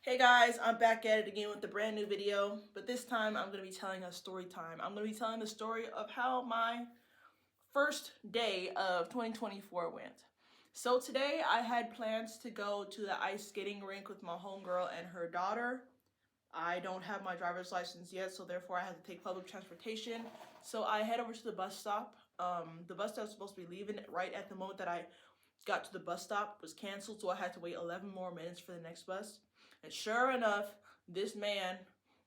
Hey guys, I'm back at it again with a brand new video, but this time I'm going to be telling a story time. I'm going to be telling the story of how my first day of 2024 went. So today I had plans to go to the ice skating rink with my homegirl and her daughter. I don't have my driver's license yet, so therefore I had to take public transportation. So I head over to the bus stop. The bus stop was supposed to be leaving right at the moment that I got to the bus stop was canceled, so I had to wait 11 more minutes for the next bus. And sure enough, this man,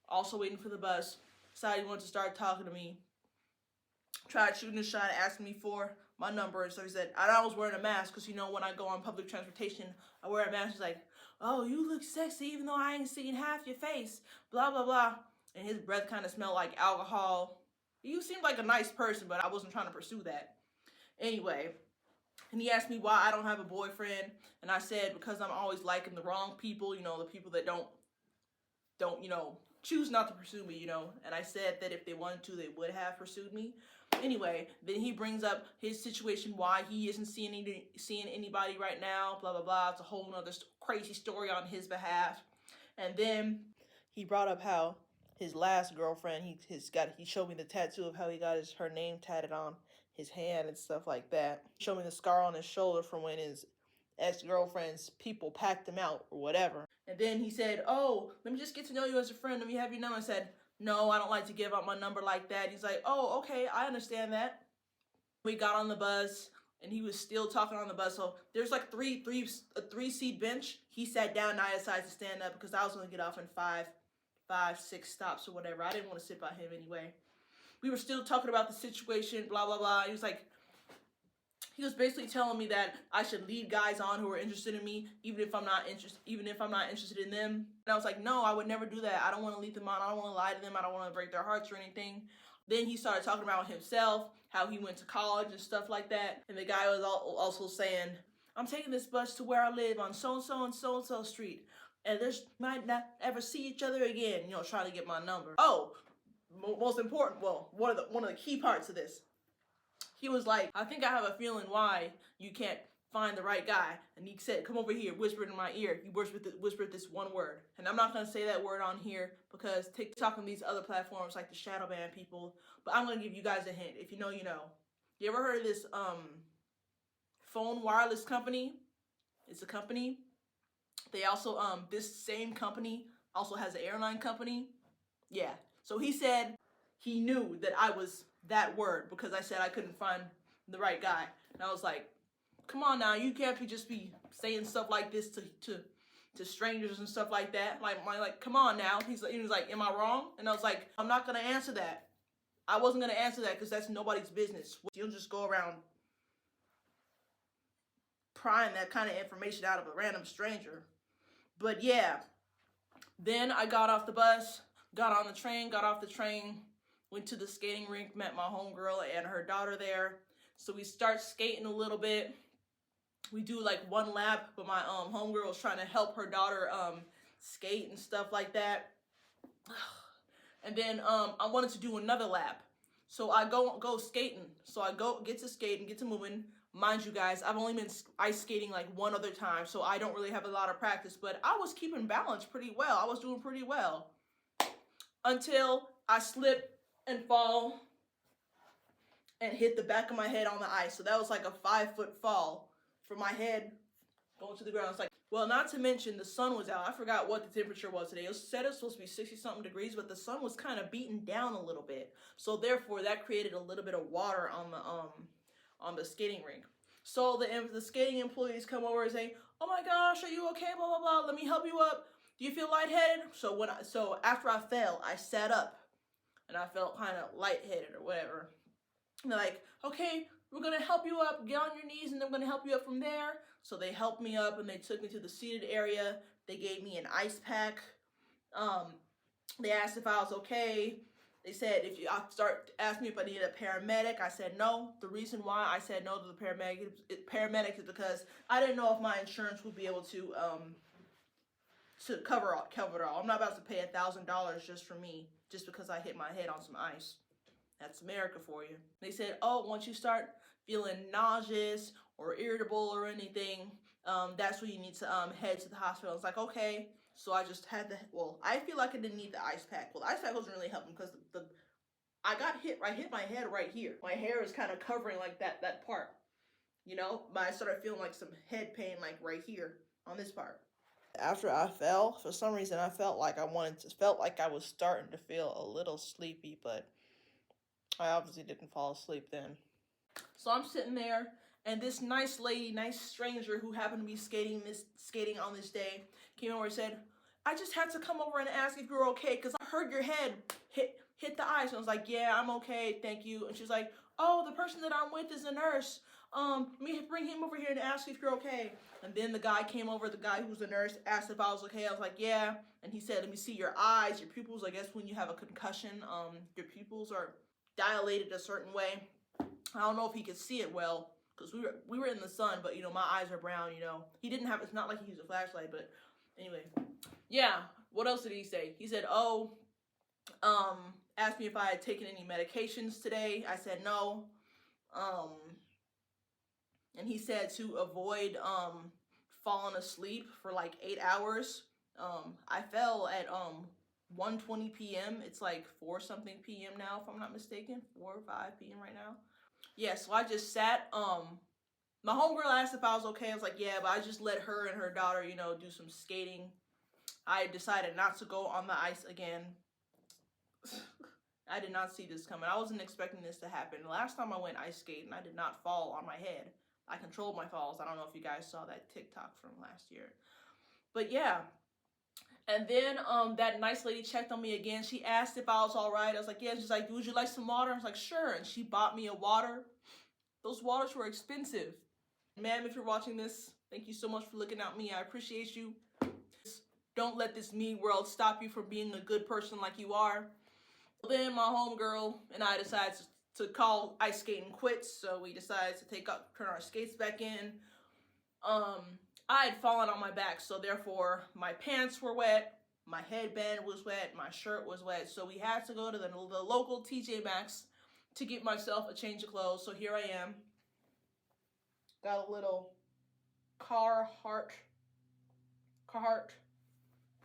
also waiting for the bus, decided he wanted to start talking to me. Tried shooting a shot, asking me for my number, and so he said, and I was wearing a mask, because when I go on public transportation, I wear a mask. He's like, oh, you look sexy even though I ain't seen half your face, blah, blah, blah. And his breath kind of smelled like alcohol. You seemed like a nice person, but I wasn't trying to pursue that. Anyway, and he asked me why I don't have a boyfriend, and I said because I'm always liking the wrong people, the people that don't choose not to pursue me, and I said that if they wanted to, they would have pursued me. Anyway, then he brings up his situation, why he isn't seeing anybody right now, blah, blah, blah. It's a whole nother crazy story on his behalf. And then he brought up how his last girlfriend, he showed me the tattoo of how he got her name tatted on his hand and stuff like that. He showed me the scar on his shoulder from when his ex-girlfriend's people packed him out or whatever. And then he said, oh, let me just get to know you as a friend. Let me have your number. I said, no, I don't like to give out my number like that. He's like, oh, okay, I understand that. We got on the bus, and he was still talking on the bus. So there's like a three-seat bench. He sat down, and I decided to stand up because I was going to get off in five, 6 stops or whatever. I didn't want to sit by him anyway. We were still talking about the situation, blah, blah, blah. He was basically telling me that I should lead guys on who are interested in me, even if I'm not interested in them. And I was like, no, I would never do that. I don't want to lead them on. I don't want to lie to them. I don't want to break their hearts or anything. Then he started talking about himself, how he went to college and stuff like that. And the guy was also saying, I'm taking this bus to where I live on so-and-so and so-and-so street. And there's might not ever see each other again, trying to get my number. Oh, most important, well, one of the key parts of this. He was like, I think I have a feeling why you can't find the right guy. And he said, come over here, whispered in my ear. He whispered this one word. And I'm not going to say that word on here because TikTok and these other platforms like the shadow ban people. But I'm going to give you guys a hint. If you know, you know. You ever heard of this phone wireless company? It's a company. They also, this same company also has an airline company. Yeah. So he said he knew that I was that word because I said I couldn't find the right guy. And I was like, come on now, you can't just be saying stuff like this to strangers and stuff like that. Like, come on now. He was like, am I wrong? And I was like, I'm not going to answer that. I wasn't going to answer that because that's nobody's business. You don't just go around prying that kind of information out of a random stranger. But yeah, then I got off the bus, got on the train, went to the skating rink, met my homegirl and her daughter there. So we start skating a little bit. We do like one lap, but my homegirl was trying to help her daughter skate and stuff like that. And then I wanted to do another lap. So I go skating. So I get to skating, get to moving. Mind you guys, I've only been ice skating like one other time, so I don't really have a lot of practice, but I was keeping balance pretty well. I was doing pretty well. Until I slip and fall and hit the back of my head on the ice. So that was like a 5-foot fall from my head going to the ground. It's like, well, not to mention the sun was out. I forgot what the temperature was today. It said it was supposed to be 60-something degrees, but the sun was kind of beaten down a little bit. So therefore, that created a little bit of water on the skating rink. So the skating employees come over and say, oh my gosh, are you okay? Blah, blah, blah. Let me help you up. Do you feel lightheaded? So after I fell, I sat up and I felt kind of lightheaded or whatever. And they're like, okay, we're going to help you up. Get on your knees and I'm going to help you up from there. So they helped me up and they took me to the seated area. They gave me an ice pack. They asked if I was okay. They said, asked me if I needed a paramedic. I said no. The reason why I said no to the paramedic is because I didn't know if my insurance would be able to cover it all. I'm not about to pay $1,000 just for me, just because I hit my head on some ice. That's America for you. They said, oh, once you start feeling nauseous or irritable or anything, that's when you need to head to the hospital. It's like, okay. So I just had the, well, I feel like I didn't need the ice pack. Well, the ice pack wasn't really helping because I hit my head right here. My hair is kind of covering like that part, you know? But I started feeling like some head pain like right here on this part. After I fell, for some reason I felt like felt like I was starting to feel a little sleepy, but I obviously didn't fall asleep then. So I'm sitting there, and this nice lady, nice stranger who happened to be skating on this day, came over and said, "I just had to come over and ask if you're okay, because I heard your head hit the ice." And I was like, "Yeah, I'm okay, thank you." And she's like, "Oh, the person that I'm with is a nurse. Let me bring him over here and ask if you're okay." And then the guy came over, the guy who was the nurse, asked if I was okay. I was like, "Yeah." And he said, "Let me see your eyes, your pupils. I guess when you have a concussion, your pupils are dilated a certain way." I don't know if he could see it well because we were in the sun, but you know, my eyes are brown, you know. He didn't have, it's not like he used a flashlight, but anyway. Yeah, what else did he say? He said, "Oh, asked me if I had taken any medications today." I said no. And he said to avoid falling asleep for like 8 hours. I fell at 1:20 p.m. It's like 4 something p.m. now, if I'm not mistaken. 4 or 5 p.m. right now. Yeah, so I just sat. My homegirl asked if I was okay. I was like, yeah, but I just let her and her daughter, you know, do some skating. I decided not to go on the ice again. I did not see this coming. I wasn't expecting this to happen. The last time I went ice skating, I did not fall on my head. I controlled my falls. I don't know if you guys saw that TikTok from last year. But yeah. And then that nice lady checked on me again. She asked if I was all right. I was like, yeah. She's like, "Would you like some water?" I was like, "Sure." And she bought me a water. Those waters were expensive. Ma'am, if you're watching this, thank you so much for looking out me. I appreciate you. Don't let this mean world stop you from being a good person like you are. Then my homegirl and I decided to call ice skating quits, so we decided to turn our skates back in. I had fallen on my back, so therefore my pants were wet, my headband was wet, my shirt was wet, so we had to go to the local TJ Maxx to get myself a change of clothes. So here I am. Got a little Carhartt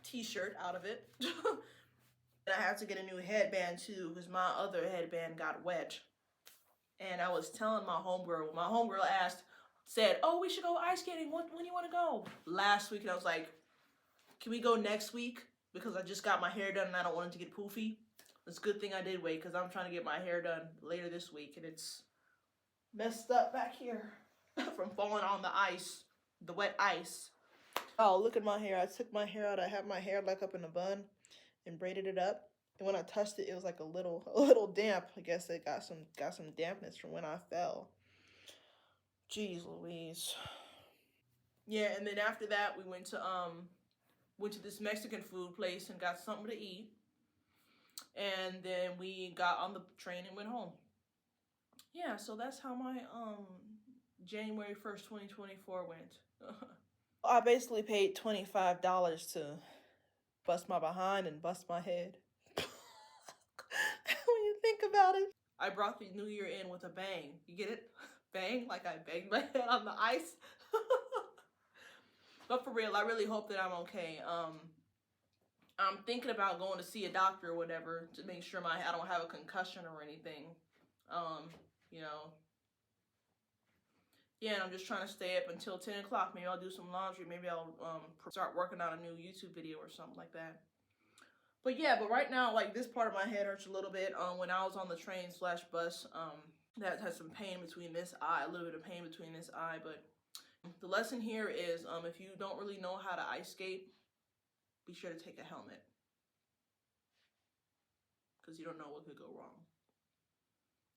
t-shirt out of it. And I had to get a new headband too because my other headband got wet. And I was telling my homegirl said, "Oh, we should go ice skating. When do you want to go?" Last week, and I was like, "Can we go next week? Because I just got my hair done and I don't want it to get poofy." It's a good thing I did wait because I'm trying to get my hair done later this week and it's messed up back here from falling on the ice, the wet ice. Oh, look at my hair. I took my hair out. I have my hair like up in a bun and braided it up. And when I touched it, it was like a little damp. I guess it got some dampness from when I fell. Jeez Louise. Yeah, and then after that we went to this Mexican food place and got something to eat. And then we got on the train and went home. Yeah, so that's how my January 1st, 2024 went. I basically paid $25 to bust my behind and bust my head. When you think about it. I brought the new year in with a bang. You get it? Bang, like I banged my head on the ice. But for real, I really hope that I'm okay. I'm thinking about going to see a doctor or whatever to make sure I don't have a concussion or anything. You know. Yeah, and I'm just trying to stay up until 10 o'clock. Maybe I'll do some laundry. Maybe I'll start working on a new YouTube video or something like that. But yeah, but right now, like, this part of my head hurts a little bit. When I was on the train/bus, that has some pain between this eye, a little bit of pain between this eye. But the lesson here is, if you don't really know how to ice skate, be sure to take a helmet. Because you don't know what could go wrong.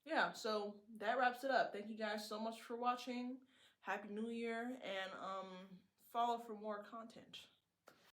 Yeah, so that wraps it up. Thank you guys so much for watching. Happy New Year, and follow for more content.